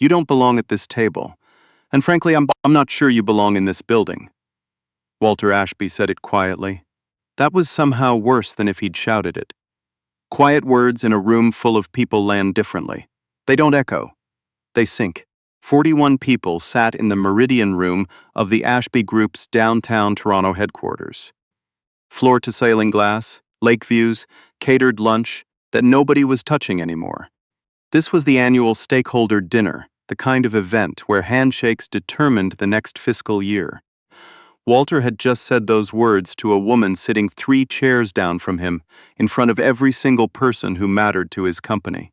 You don't belong at this table. And frankly, I'm not sure you belong in this building." Walter Ashby said it quietly. That was somehow worse than if he'd shouted it. Quiet words in a room full of people land differently. They don't echo. They sink. 41 people sat in the Meridian Room of the Ashby Group's downtown Toronto headquarters. Floor-to-ceiling glass, lake views, catered lunch that nobody was touching anymore. This was the annual stakeholder dinner, the kind of event where handshakes determined the next fiscal year. Walter had just said those words to a woman sitting 3 chairs down from him, in front of every single person who mattered to his company.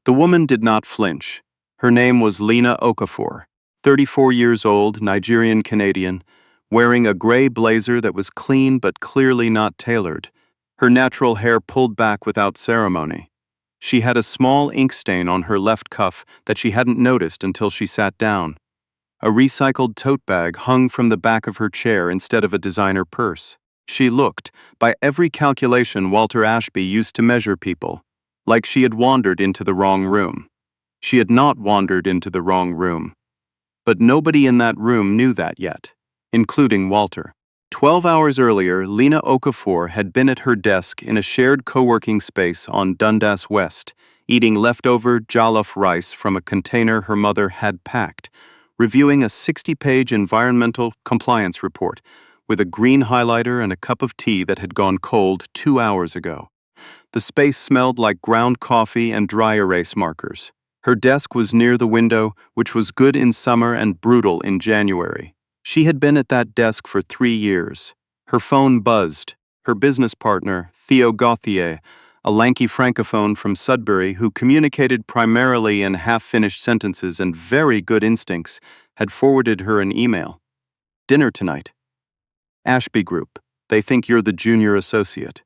The woman did not flinch. Her name was Lena Okafor, 34 years old, Nigerian-Canadian, wearing a gray blazer that was clean but clearly not tailored, her natural hair pulled back without ceremony. She had a small ink stain on her left cuff that she hadn't noticed until she sat down. A recycled tote bag hung from the back of her chair instead of a designer purse. She looked, by every calculation Walter Ashby used to measure people, like she had wandered into the wrong room. She had not wandered into the wrong room. But nobody in that room knew that yet, including Walter. 12 hours earlier, Lena Okafor had been at her desk in a shared co-working space on Dundas West, eating leftover jollof rice from a container her mother had packed, reviewing a 60-page environmental compliance report with a green highlighter and a cup of tea that had gone cold 2 hours ago. The space smelled like ground coffee and dry erase markers. Her desk was near the window, which was good in summer and brutal in January. She had been at that desk for 3 years. Her phone buzzed. Her business partner, Theo Gauthier, a lanky francophone from Sudbury who communicated primarily in half-finished sentences and very good instincts, had forwarded her an email. "Dinner tonight. Ashby Group. They think you're the junior associate."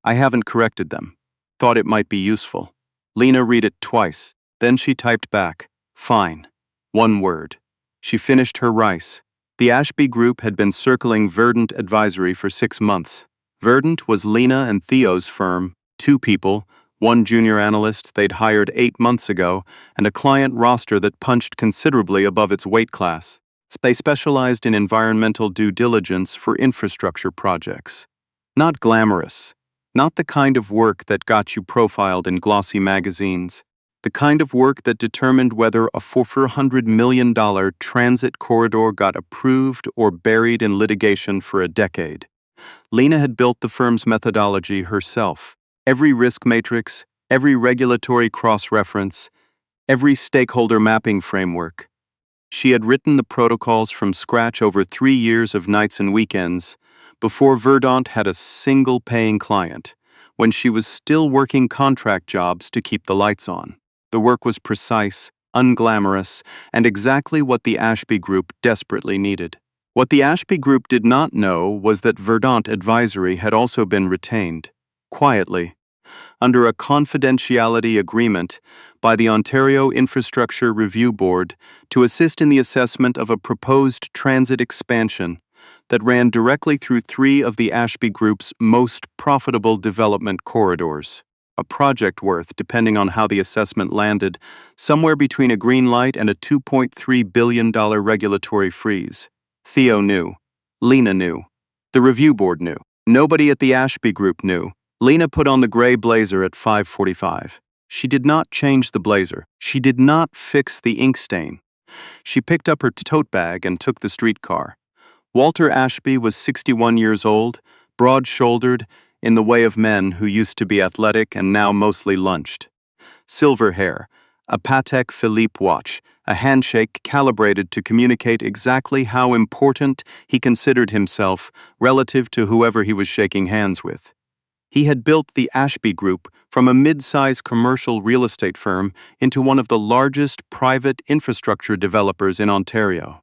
I haven't corrected them. Thought it might be useful. Lena read it twice. Then she typed back, "Fine." 1 word. She finished her rice. The Ashby Group had been circling Verdant Advisory for 6 months. Verdant was Lena and Theo's firm, 2 people, 1 junior analyst they'd hired 8 months ago, and a client roster that punched considerably above its weight class. They specialized in environmental due diligence for infrastructure projects. Not glamorous. Not the kind of work that got you profiled in glossy magazines. The kind of work that determined whether a $400 million transit corridor got approved or buried in litigation for a decade. Lena had built the firm's methodology herself. Every risk matrix, every regulatory cross-reference, every stakeholder mapping framework. She had written the protocols from scratch over 3 years of nights and weekends, before Verdant had a single paying client, when she was still working contract jobs to keep the lights on. The work was precise, unglamorous, and exactly what the Ashby Group desperately needed. What the Ashby Group did not know was that Verdant Advisory had also been retained, quietly, under a confidentiality agreement by the Ontario Infrastructure Review Board to assist in the assessment of a proposed transit expansion that ran directly through 3 of the Ashby Group's most profitable development corridors. A project worth, depending on how the assessment landed, somewhere between a green light and a $2.3 billion regulatory freeze. Theo knew. Lena knew. The review board knew. Nobody at the Ashby Group knew. Lena put on the gray blazer at 5:45. She did not change the blazer. She did not fix the ink stain. She picked up her tote bag and took the streetcar. Walter Ashby was 61 years old, broad-shouldered, in the way of men who used to be athletic and now mostly lunched. Silver hair, a Patek Philippe watch, a handshake calibrated to communicate exactly how important he considered himself relative to whoever he was shaking hands with. He had built the Ashby Group from a mid-size commercial real estate firm into one of the largest private infrastructure developers in Ontario.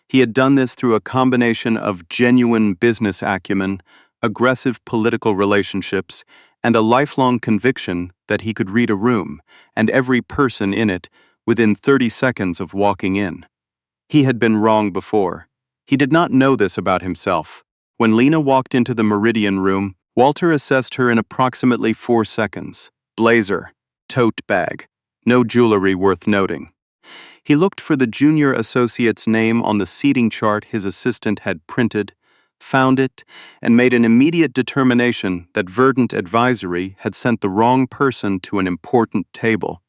He had done this through a combination of genuine business acumen, aggressive political relationships, and a lifelong conviction that he could read a room, and every person in it, within 30 seconds of walking in. He had been wrong before. He did not know this about himself. When Lena walked into the Meridian Room, Walter assessed her in approximately 4 seconds. Blazer, tote bag, no jewelry worth noting. He looked for the junior associate's name on the seating chart his assistant had printed, found it, and made an immediate determination that Verdant Advisory had sent the wrong person to an important table.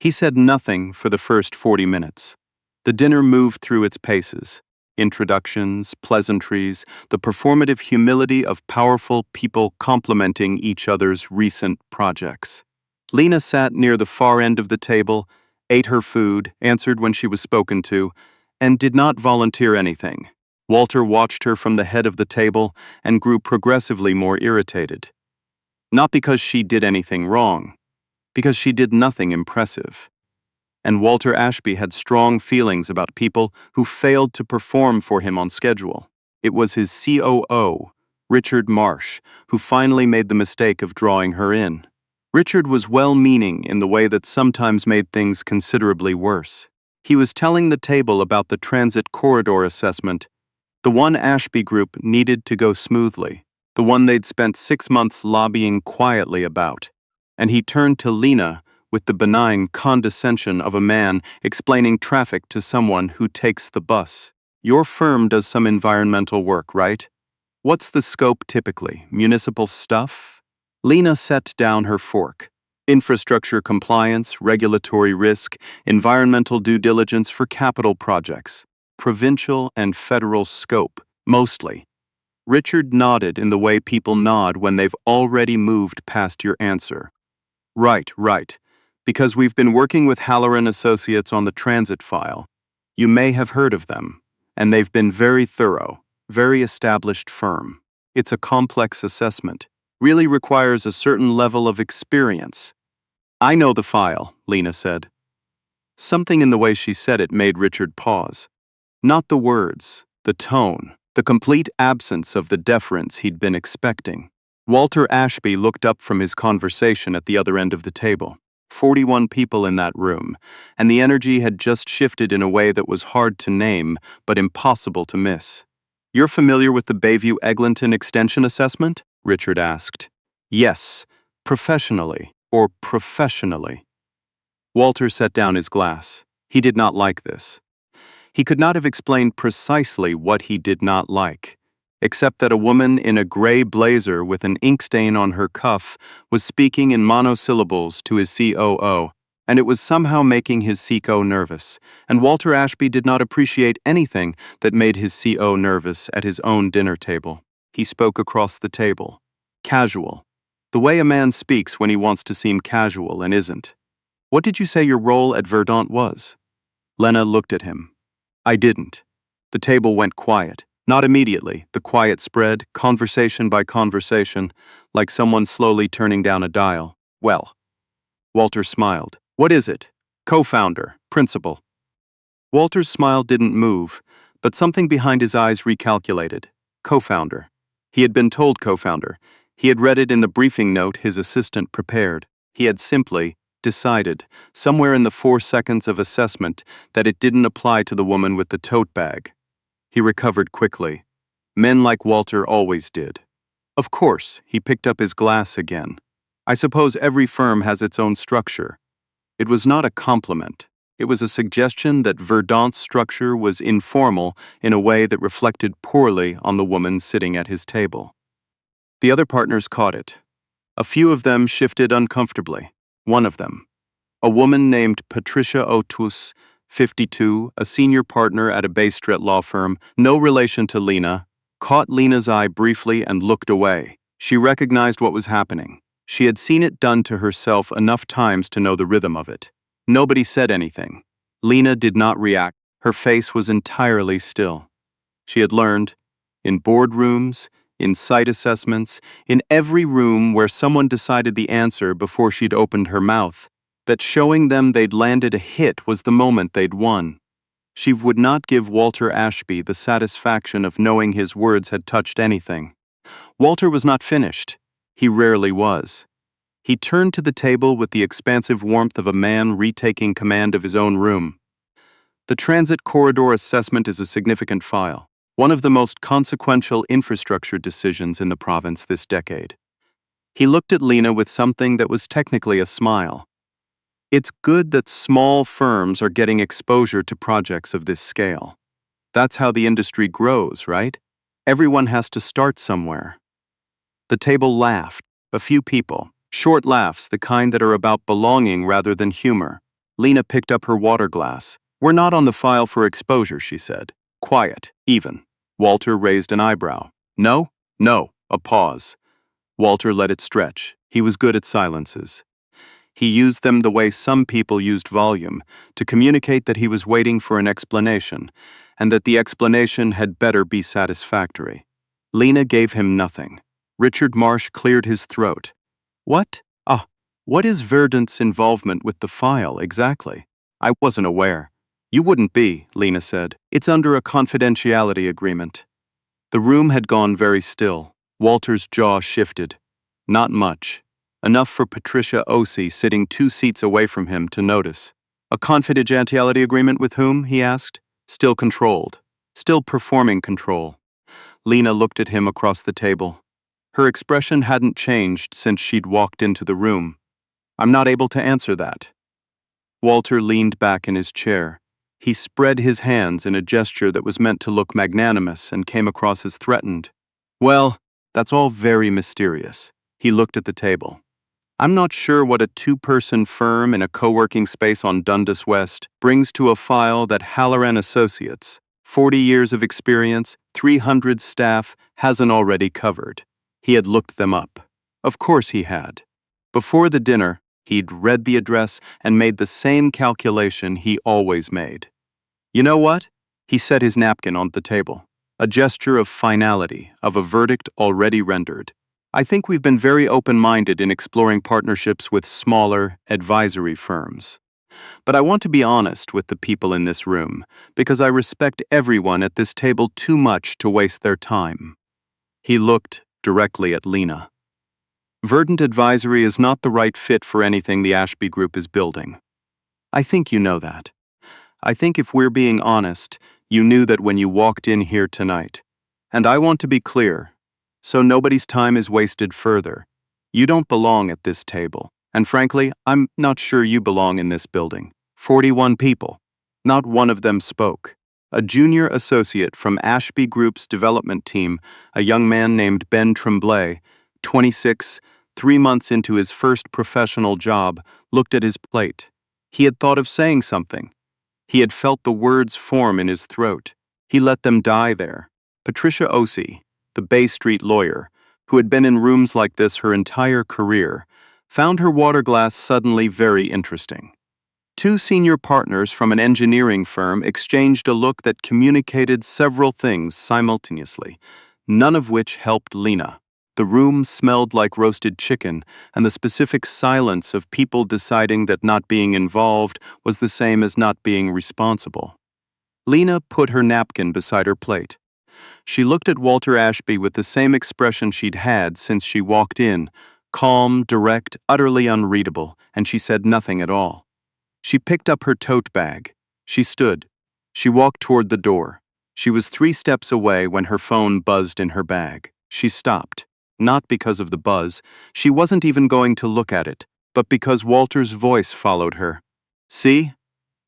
He said nothing for the first 40 minutes. The dinner moved through its paces. Introductions, pleasantries, the performative humility of powerful people complimenting each other's recent projects. Lena sat near the far end of the table, ate her food, answered when she was spoken to, and did not volunteer anything. Walter watched her from the head of the table and grew progressively more irritated. Not because she did anything wrong, because she did nothing impressive. And Walter Ashby had strong feelings about people who failed to perform for him on schedule. It was his COO, Richard Marsh, who finally made the mistake of drawing her in. Richard was well-meaning in the way that sometimes made things considerably worse. He was telling the table about the transit corridor assessment, the one Ashby Group needed to go smoothly, the one they'd spent 6 months lobbying quietly about. And he turned to Lena with the benign condescension of a man explaining traffic to someone who takes the bus. Your firm does some environmental work, right? What's the scope typically? Municipal stuff? Lena set down her fork. Infrastructure compliance, regulatory risk, environmental due diligence for capital projects. Provincial and federal scope, mostly. Richard nodded in the way people nod when they've already moved past your answer. Right. Because we've been working with Halloran Associates on the transit file. You may have heard of them, and they've been very thorough, very established firm. It's a complex assessment, really requires a certain level of experience. I know the file, Lena said. Something in the way she said it made Richard pause. Not the words, the tone, the complete absence of the deference he'd been expecting. Walter Ashby looked up from his conversation at the other end of the table. 41 people in that room, and the energy had just shifted in a way that was hard to name, but impossible to miss. You're familiar with the Bayview-Eglinton Extension Assessment? Richard asked. Yes, professionally, or professionally. Walter set down his glass. He did not like this. He could not have explained precisely what he did not like, except that a woman in a gray blazer with an ink stain on her cuff was speaking in monosyllables to his COO, and it was somehow making his COO nervous, and Walter Ashby did not appreciate anything that made his COO nervous at his own dinner table. He spoke across the table. Casual. The way a man speaks when he wants to seem casual and isn't. What did you say your role at Verdant was? Lena looked at him. I didn't. The table went quiet. Not immediately. The quiet spread, conversation by conversation, like someone slowly turning down a dial. Well. Walter smiled. What is it? Co-founder, principal. Walter's smile didn't move, but something behind his eyes recalculated. Co-founder. He had been told co-founder. He had read it in the briefing note his assistant prepared. He had simply decided, somewhere in the 4 seconds of assessment, that it didn't apply to the woman with the tote bag. He recovered quickly. Men like Walter always did. Of course, he picked up his glass again. I suppose every firm has its own structure. It was not a compliment. It was a suggestion that Verdant's structure was informal in a way that reflected poorly on the woman sitting at his table. The other partners caught it. A few of them shifted uncomfortably. One of them, a woman named Patricia Otus, 52, a senior partner at a Bay Street law firm, no relation to Lena, caught Lena's eye briefly and looked away. She recognized what was happening. She had seen it done to herself enough times to know the rhythm of it. Nobody said anything. Lena did not react. Her face was entirely still. She had learned, in boardrooms, in site assessments, in every room where someone decided the answer before she'd opened her mouth, that showing them they'd landed a hit was the moment they'd won. She would not give Walter Ashby the satisfaction of knowing his words had touched anything. Walter was not finished. He rarely was. He turned to the table with the expansive warmth of a man retaking command of his own room. The transit corridor assessment is a significant file, one of the most consequential infrastructure decisions in the province this decade. He looked at Lena with something that was technically a smile. It's good that small firms are getting exposure to projects of this scale. That's how the industry grows, right? Everyone has to start somewhere. The table laughed. A few people. Short laughs, the kind that are about belonging rather than humor. Lena picked up her water glass. We're not on the file for exposure, she said. Quiet, even. Walter raised an eyebrow. No? No. A pause. Walter let it stretch. He was good at silences. He used them the way some people used volume, to communicate that he was waiting for an explanation, and that the explanation had better be satisfactory. Lena gave him nothing. Richard Marsh cleared his throat. What? What is Verdant's involvement with the file, exactly? I wasn't aware. You wouldn't be, Lena said. It's under a confidentiality agreement. The room had gone very still. Walter's jaw shifted. Not much. Enough for Patricia Osei, sitting 2 seats away from him, to notice. A confidentiality agreement with whom, he asked. Still controlled. Still performing control. Lena looked at him across the table. Her expression hadn't changed since she'd walked into the room. I'm not able to answer that. Walter leaned back in his chair. He spread his hands in a gesture that was meant to look magnanimous and came across as threatened. Well, that's all very mysterious. He looked at the table. I'm not sure what a 2-person firm in a co-working space on Dundas West brings to a file that Halloran Associates, 40 years of experience, 300 staff, hasn't already covered. He had looked them up. Of course he had. Before the dinner, he'd read the address and made the same calculation he always made. You know what? He set his napkin on the table. A gesture of finality, of a verdict already rendered. I think we've been very open-minded in exploring partnerships with smaller, advisory firms. But I want to be honest with the people in this room, because I respect everyone at this table too much to waste their time. He looked directly at Lena. Verdant Advisory is not the right fit for anything the Ashby Group is building. I think you know that. I think if we're being honest, you knew that when you walked in here tonight. And I want to be clear, so nobody's time is wasted further. You don't belong at this table, and frankly, I'm not sure you belong in this building. 41 people. Not one of them spoke. A junior associate from Ashby Group's development team, a young man named Ben Tremblay, 26, 3 months into his first professional job, looked at his plate. He had thought of saying something. He had felt the words form in his throat. He let them die there. Patricia Osei, the Bay Street lawyer, who had been in rooms like this her entire career, found her water glass suddenly very interesting. 2 senior partners from an engineering firm exchanged a look that communicated several things simultaneously, none of which helped Lena. The room smelled like roasted chicken, and the specific silence of people deciding that not being involved was the same as not being responsible. Lena put her napkin beside her plate. She looked at Walter Ashby with the same expression she'd had since she walked in, calm, direct, utterly unreadable, and she said nothing at all. She picked up her tote bag. She stood. She walked toward the door. She was 3 steps away when her phone buzzed in her bag. She stopped. Not because of the buzz. She wasn't even going to look at it, but because Walter's voice followed her. See?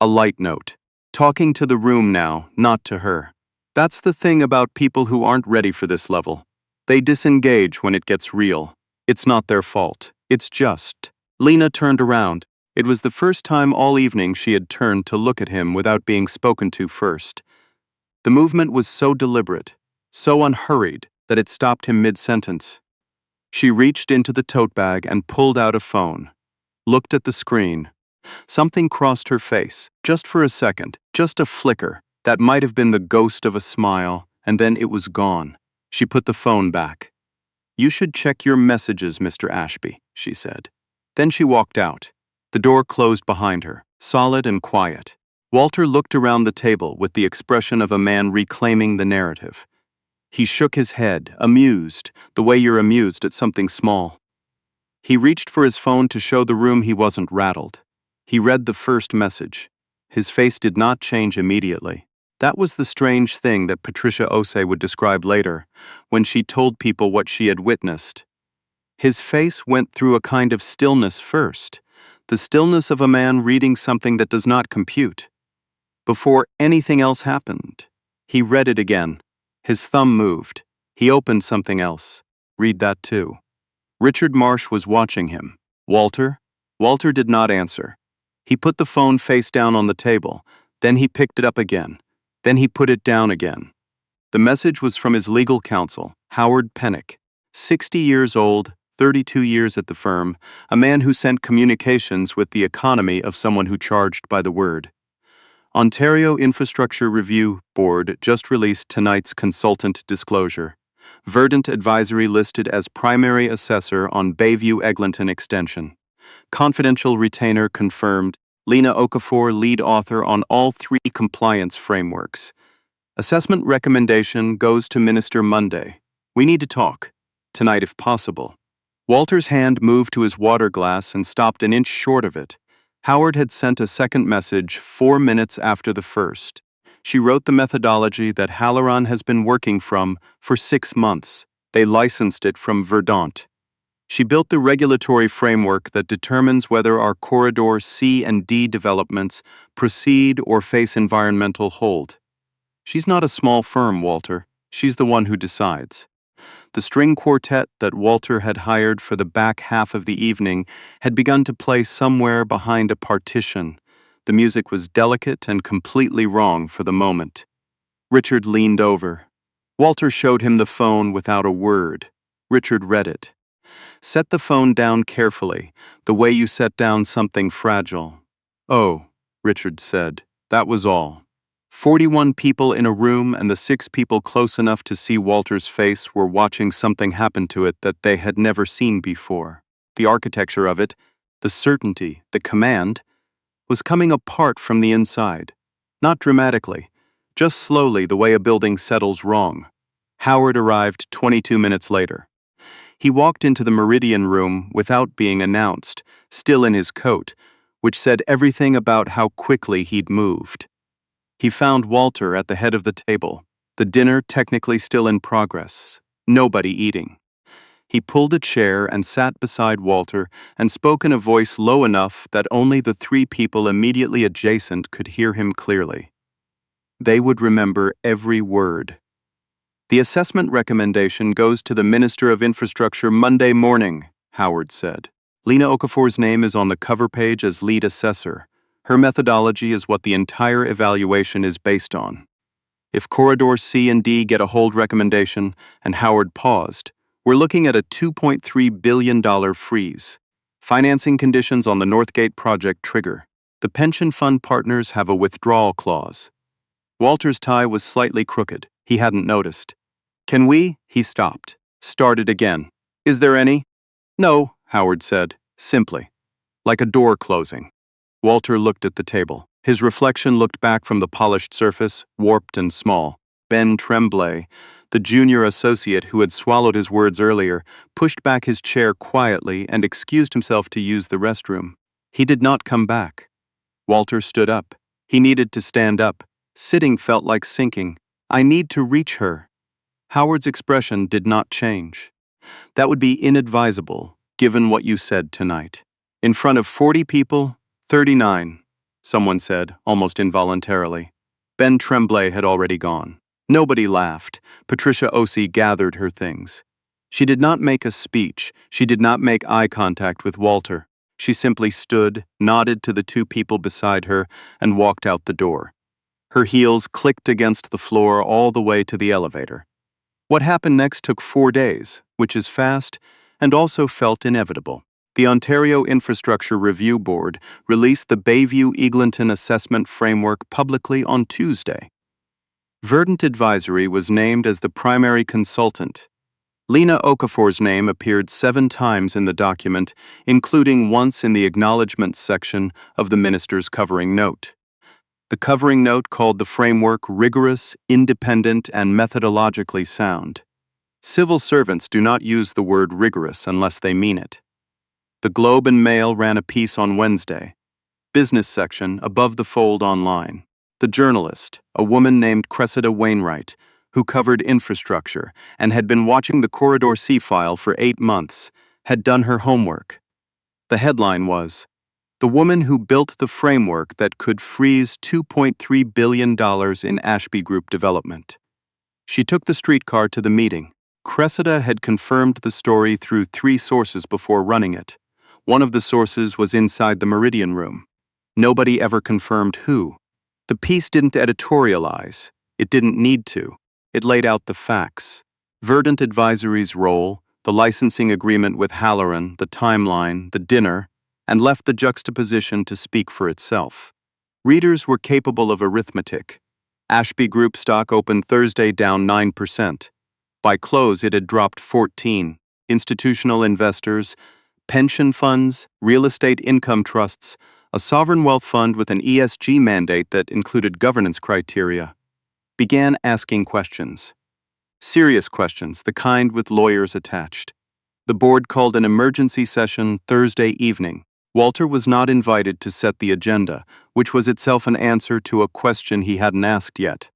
A light note. Talking to the room now, not to her. That's the thing about people who aren't ready for this level. They disengage when it gets real. It's not their fault. It's just. Lena turned around. It was the first time all evening she had turned to look at him without being spoken to first. The movement was so deliberate, so unhurried, that it stopped him mid-sentence. She reached into the tote bag and pulled out a phone. Looked at the screen. Something crossed her face, just for a second, just a flicker. That might have been the ghost of a smile, and then it was gone. She put the phone back. You should check your messages, Mr. Ashby, she said. Then she walked out. The door closed behind her, solid and quiet. Walter looked around the table with the expression of a man reclaiming the narrative. He shook his head, amused, the way you're amused at something small. He reached for his phone to show the room he wasn't rattled. He read the first message. His face did not change immediately. That was the strange thing that Patricia Osei would describe later, when she told people what she had witnessed. His face went through a kind of stillness first, the stillness of a man reading something that does not compute. Before anything else happened, he read it again. His thumb moved. He opened something else. Read that too. Richard Marsh was watching him. Walter? Walter did not answer. He put the phone face down on the table. Then he picked it up again. Then he put it down again. The message was from his legal counsel, Howard Pennick, 60 years old, 32 years at the firm, a man who sent communications with the economy of someone who charged by the word. Ontario Infrastructure Review Board just released tonight's consultant disclosure. Verdant Advisory listed as primary assessor on Bayview-Eglinton Extension. Confidential retainer confirmed. Lena Okafor, lead author on all 3 compliance frameworks. Assessment recommendation goes to Minister Monday. We need to talk. Tonight if possible. Walter's hand moved to his water glass and stopped an inch short of it. Howard had sent a second message 4 minutes after the first. She wrote the methodology that Halloran has been working from for 6 months. They licensed it from Verdant. She built the regulatory framework that determines whether our Corridor C and D developments proceed or face environmental hold. She's not a small firm, Walter. She's the one who decides. The string quartet that Walter had hired for the back half of the evening had begun to play somewhere behind a partition. The music was delicate and completely wrong for the moment. Richard leaned over. Walter showed him the phone without a word. Richard read it. Set the phone down carefully, the way you set down something fragile. Oh, Richard said. That was all. 41 people in a room, and the 6 people close enough to see Walter's face were watching something happen to it that they had never seen before. The architecture of it, the certainty, the command, was coming apart from the inside. Not dramatically, just slowly the way a building settles wrong. Howard arrived 22 minutes later. He walked into the Meridian room without being announced, still in his coat, which said everything about how quickly he'd moved. He found Walter at the head of the table, the dinner technically still in progress, nobody eating. He pulled a chair and sat beside Walter and spoke in a voice low enough that only the 3 people immediately adjacent could hear him clearly. They would remember every word. The assessment recommendation goes to the Minister of Infrastructure Monday morning, Howard said. Lena Okafor's name is on the cover page as lead assessor. Her methodology is what the entire evaluation is based on. If Corridor C and D get a hold recommendation, and Howard paused, we're looking at a $2.3 billion freeze. Financing conditions on the Northgate project trigger. The pension fund partners have a withdrawal clause. Walter's tie was slightly crooked. He hadn't noticed. Can we? He stopped. Started again. Is there any? No, Howard said, simply. Like a door closing. Walter looked at the table. His reflection looked back from the polished surface, warped and small. Ben Tremblay, the junior associate who had swallowed his words earlier, pushed back his chair quietly and excused himself to use the restroom. He did not come back. Walter stood up. He needed to stand up. Sitting felt like sinking. I need to reach her. Howard's expression did not change. That would be inadvisable, given what you said tonight. In front of 40 people, 39, someone said, almost involuntarily. Ben Tremblay had already gone. Nobody laughed. Patricia Osey gathered her things. She did not make a speech. She did not make eye contact with Walter. She simply stood, nodded to the 2 people beside her, and walked out the door. Her heels clicked against the floor all the way to the elevator. What happened next took 4 days, which is fast and also felt inevitable. The Ontario Infrastructure Review Board released the Bayview-Eglinton Assessment Framework publicly on Tuesday. Verdant Advisory was named as the primary consultant. Lena Okafor's name appeared 7 times in the document, including once in the acknowledgments section of the minister's covering note. The covering note called the framework rigorous, independent, and methodologically sound. Civil servants do not use the word rigorous unless they mean it. The Globe and Mail ran a piece on Wednesday. Business section above the fold online. The journalist, a woman named Cressida Wainwright, who covered infrastructure and had been watching the Corridor C file for 8 months, had done her homework. The headline was, The woman who built the framework that could freeze $2.3 billion in Ashby Group development. She took the streetcar to the meeting. Cressida had confirmed the story through 3 sources before running it. One of the sources was inside the Meridian room. Nobody ever confirmed who. The piece didn't editorialize. It didn't need to. It laid out the facts. Verdant Advisory's role, the licensing agreement with Halloran, the timeline, the dinner, and left the juxtaposition to speak for itself. Readers were capable of arithmetic. Ashby Group stock opened Thursday down 9%. By close, it had dropped 14%. Institutional investors, pension funds, real estate income trusts, a sovereign wealth fund with an ESG mandate that included governance criteria, began asking questions. Serious questions, the kind with lawyers attached. The board called an emergency session Thursday evening. Walter was not invited to set the agenda, which was itself an answer to a question he hadn't asked yet.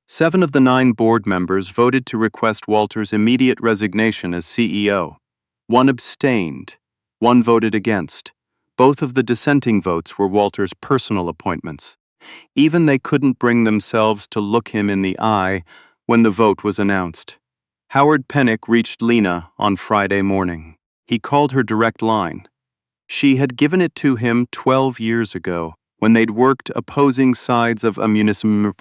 7 of the 9 board members voted to request Walter's immediate resignation as CEO. 1 abstained. 1 voted against. Both of the dissenting votes were Walter's personal appointments. Even they couldn't bring themselves to look him in the eye when the vote was announced. Howard Pennick reached Lena on Friday morning. He called her direct line. She had given it to him 12 years ago, when they'd worked opposing sides of a municipal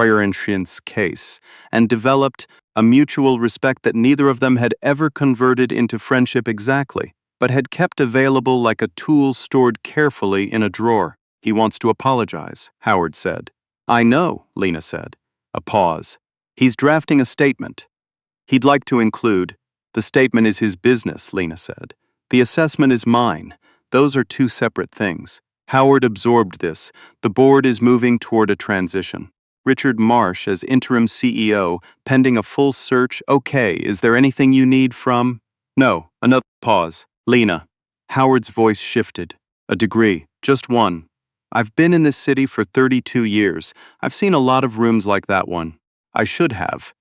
case, and developed a mutual respect that neither of them had ever converted into friendship exactly, but had kept available like a tool stored carefully in a drawer. He wants to apologize, Howard said. I know, Lena said. A pause. He's drafting a statement. He'd like to include, the statement is his business, Lena said. The assessment is mine. Those are 2 separate things. Howard absorbed this. The board is moving toward a transition. Richard Marsh as interim CEO, pending a full search. Okay, is there anything you need from? No, another pause. Lena. Howard's voice shifted. A degree, just 1. I've been in this city for 32 years. I've seen a lot of rooms like that one. I should have.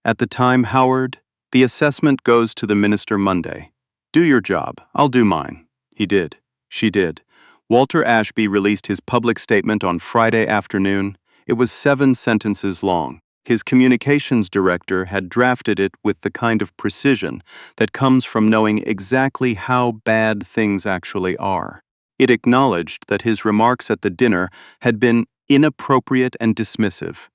At the time, Howard, the assessment goes to the minister Monday. Do your job, I'll do mine. He did. She did. Walter Ashby released his public statement on Friday afternoon. It was 7 sentences long. His communications director had drafted it with the kind of precision that comes from knowing exactly how bad things actually are. It acknowledged that his remarks at the dinner had been inappropriate and dismissive.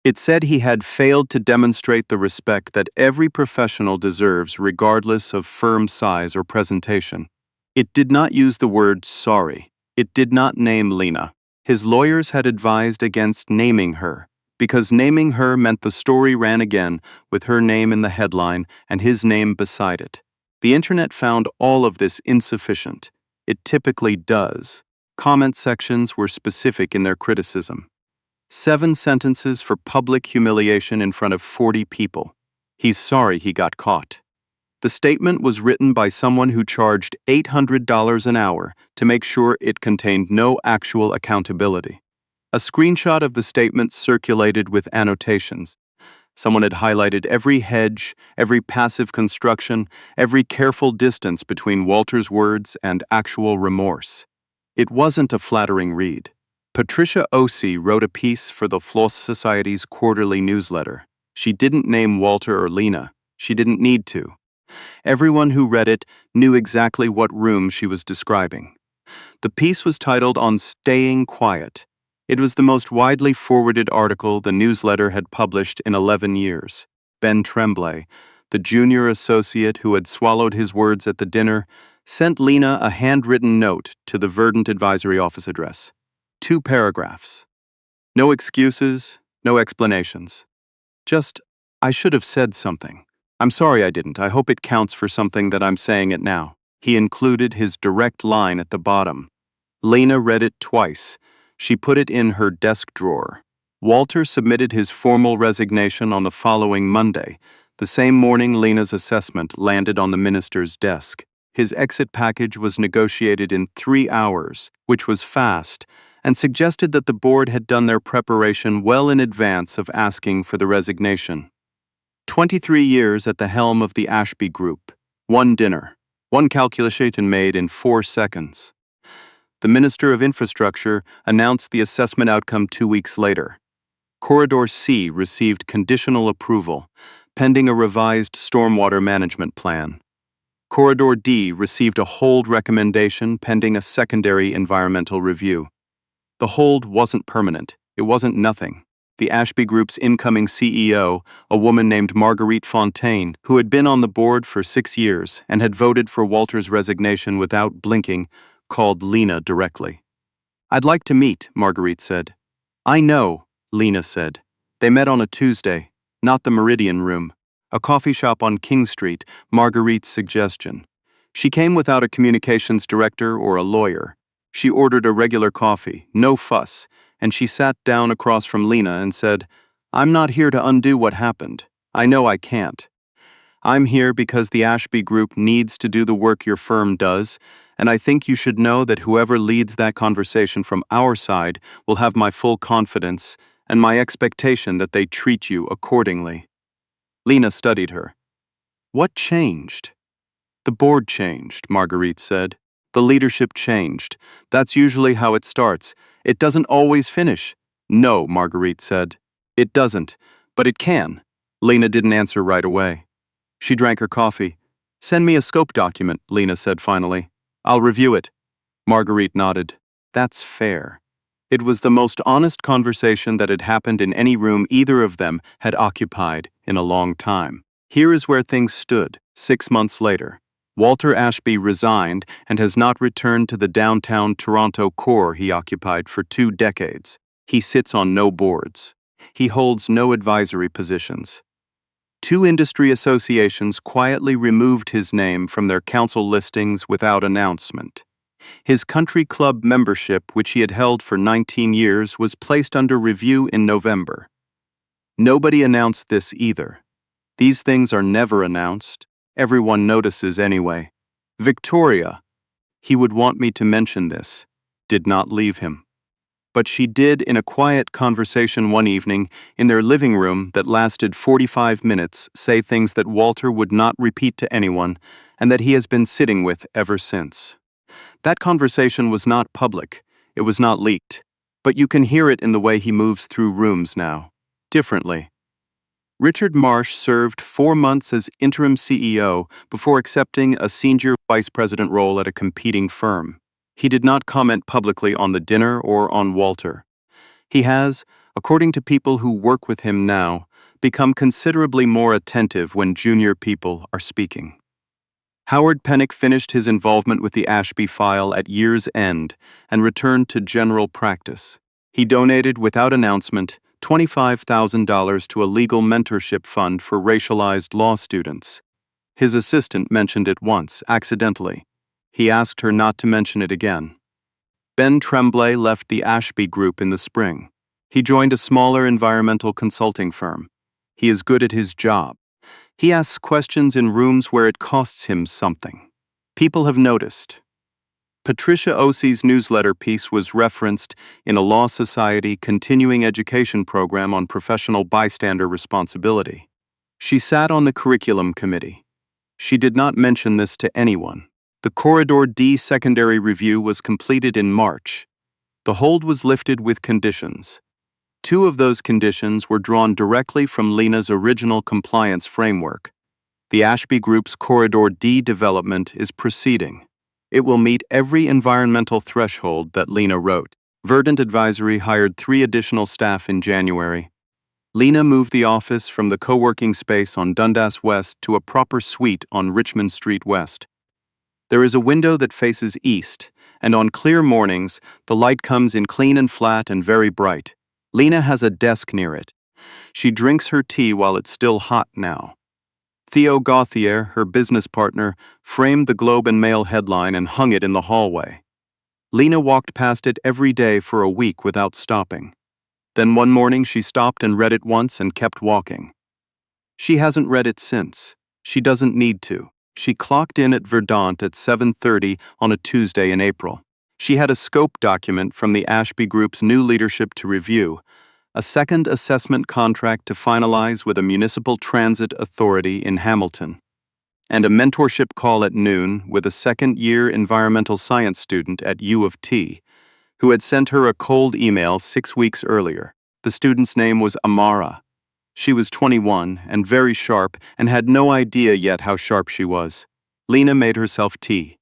It said he had failed to demonstrate the respect that every professional deserves regardless of firm size or presentation. It did not use the word sorry. It did not name Lena. His lawyers had advised against naming her, because naming her meant the story ran again with her name in the headline and his name beside it. The internet found all of this insufficient. It typically does. Comment sections were specific in their criticism. 7 sentences for public humiliation in front of 40 people. He's sorry he got caught. The statement was written by someone who charged $800 an hour to make sure it contained no actual accountability. A screenshot of the statement circulated with annotations. Someone had highlighted every hedge, every passive construction, every careful distance between Walter's words and actual remorse. It wasn't a flattering read. Patricia Osei wrote a piece for the Floss Society's quarterly newsletter. She didn't name Walter or Lena. She didn't need to. Everyone who read it knew exactly what room she was describing. The piece was titled On Staying Quiet. It was the most widely forwarded article the newsletter had published in 11 years. Ben Tremblay, the junior associate who had swallowed his words at the dinner, sent Lena a handwritten note to the Verdant Advisory Office address. 2 paragraphs. No excuses, no explanations. Just, I should have said something. I'm sorry I didn't. I hope it counts for something that I'm saying it now. He included his direct line at the bottom. Lena read it twice. She put it in her desk drawer. Walter submitted his formal resignation on the following Monday. The same morning Lena's assessment landed on the minister's desk. His exit package was negotiated in 3 hours, which was fast, and suggested that the board had done their preparation well in advance of asking for the resignation. 23 years at the helm of the Ashby Group. 1 dinner. 1 calculation made in 4 seconds. the Minister of Infrastructure announced the assessment outcome 2 weeks later. Corridor C received conditional approval, pending a revised stormwater management plan. Corridor D received a hold recommendation pending a secondary environmental review. The hold wasn't permanent. It wasn't nothing. The Ashby Group's incoming CEO, a woman named Marguerite Fontaine, who had been on the board for 6 years and had voted for Walter's resignation without blinking, called Lena directly. "I'd like to meet," Marguerite said. "I know," Lena said. They met on a Tuesday, not the Meridian Room, a coffee shop on King Street, Marguerite's suggestion. She came without a communications director or a lawyer. She ordered a regular coffee, no fuss, and she sat down across from Lena and said, "I'm not here to undo what happened. I know I can't. I'm here because the Ashby Group needs to do the work your firm does, and I think you should know that whoever leads that conversation from our side will have my full confidence and my expectation that they treat you accordingly." Lena studied her. "What changed?" "The board changed," Marguerite said. "The leadership changed. That's usually how it starts. It doesn't always finish." "No," Marguerite said. "It doesn't, but it can." Lena didn't answer right away. She drank her coffee. "Send me a scope document," Lena said finally. "I'll review it." Marguerite nodded. "That's fair." It was the most honest conversation that had happened in any room either of them had occupied in a long time. Here is where things stood, 6 months later. Walter Ashby resigned and has not returned to the downtown Toronto core he occupied for 2 decades. He sits on no boards. He holds no advisory positions. 2 industry associations quietly removed his name from their council listings without announcement. His country club membership, which he had held for 19 years, was placed under review in November. Nobody announced this either. These things are never announced. Everyone notices anyway. Victoria, he would want me to mention this, did not leave him. But she did in a quiet conversation one evening in their living room that lasted 45 minutes say things that Walter would not repeat to anyone and that he has been sitting with ever since. That conversation was not public, it was not leaked, but you can hear it in the way he moves through rooms now, differently. Richard Marsh served 4 months as interim CEO before accepting a senior vice president role at a competing firm. He did not comment publicly on the dinner or on Walter. He has, according to people who work with him now, become considerably more attentive when junior people are speaking. Howard Pennick finished his involvement with the Ashby file at year's end and returned to general practice. He donated, without announcement, $25,000 to a legal mentorship fund for racialized law students. His assistant mentioned it once, accidentally. He asked her not to mention it again. Ben Tremblay left the Ashby Group in the spring. He joined a smaller environmental consulting firm. He is good at his job. He asks questions in rooms where it costs him something. People have noticed. Patricia Osie's newsletter piece was referenced in a Law Society continuing education program on professional bystander responsibility. She sat on the curriculum committee. She did not mention this to anyone. The Corridor D secondary review was completed in March. The hold was lifted with conditions. 2 of those conditions were drawn directly from Lena's original compliance framework. The Ashby Group's Corridor D development is proceeding. It will meet every environmental threshold that Lena wrote. Verdant Advisory hired 3 additional staff in January. Lena moved the office from the co-working space on Dundas West to a proper suite on Richmond Street West. There is a window that faces east, and on clear mornings, the light comes in clean and flat and very bright. Lena has a desk near it. She drinks her tea while it's still hot now. Theo Gauthier, her business partner, framed the Globe and Mail headline and hung it in the hallway. Lena walked past it every day for a week without stopping. Then one morning she stopped and read it once and kept walking. She hasn't read it since. She doesn't need to. She clocked in at Verdant at 7:30 on a Tuesday in April. She had a scope document from the Ashby Group's new leadership to review, a second assessment contract to finalize with a municipal transit authority in Hamilton. and a mentorship call at noon with a second-year environmental science student at U of T, who had sent her a cold email 6 weeks earlier. The student's name was Amara. She was 21 and very sharp and had no idea yet how sharp she was. Lena made herself tea.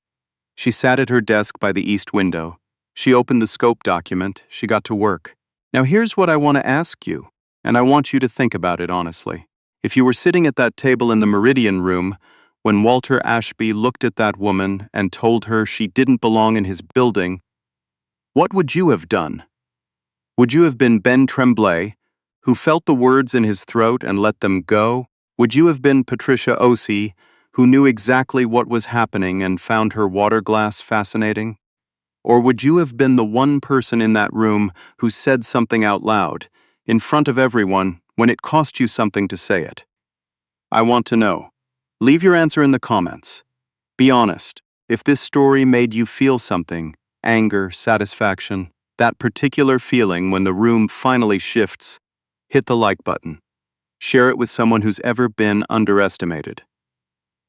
She sat at her desk by the east window. She opened the scope document. She got to work. Now here's what I want to ask you, and I want you to think about it honestly. If you were sitting at that table in the Meridian room when Walter Ashby looked at that woman and told her she didn't belong in his building, what would you have done? Would you have been Ben Tremblay, who felt the words in his throat and let them go? Would you have been Patricia Osei, who knew exactly what was happening and found her water glass fascinating? Or would you have been the one person in that room who said something out loud, in front of everyone, when it cost you something to say it? I want to know. Leave your answer in the comments. Be honest. If this story made you feel something, anger, satisfaction, that particular feeling when the room finally shifts, hit the like button. Share it with someone who's ever been underestimated.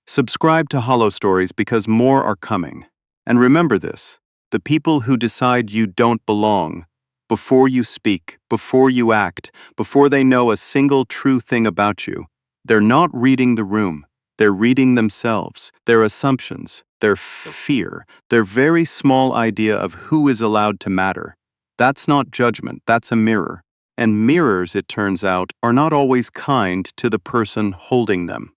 Subscribe to Hollow Stories because more are coming. And remember this, the people who decide you don't belong, before you speak, before you act, before they know a single true thing about you, they're not reading the room. They're reading themselves, their assumptions, their fear, their very small idea of who is allowed to matter. That's not judgment, that's a mirror. And mirrors, it turns out, are not always kind to the person holding them.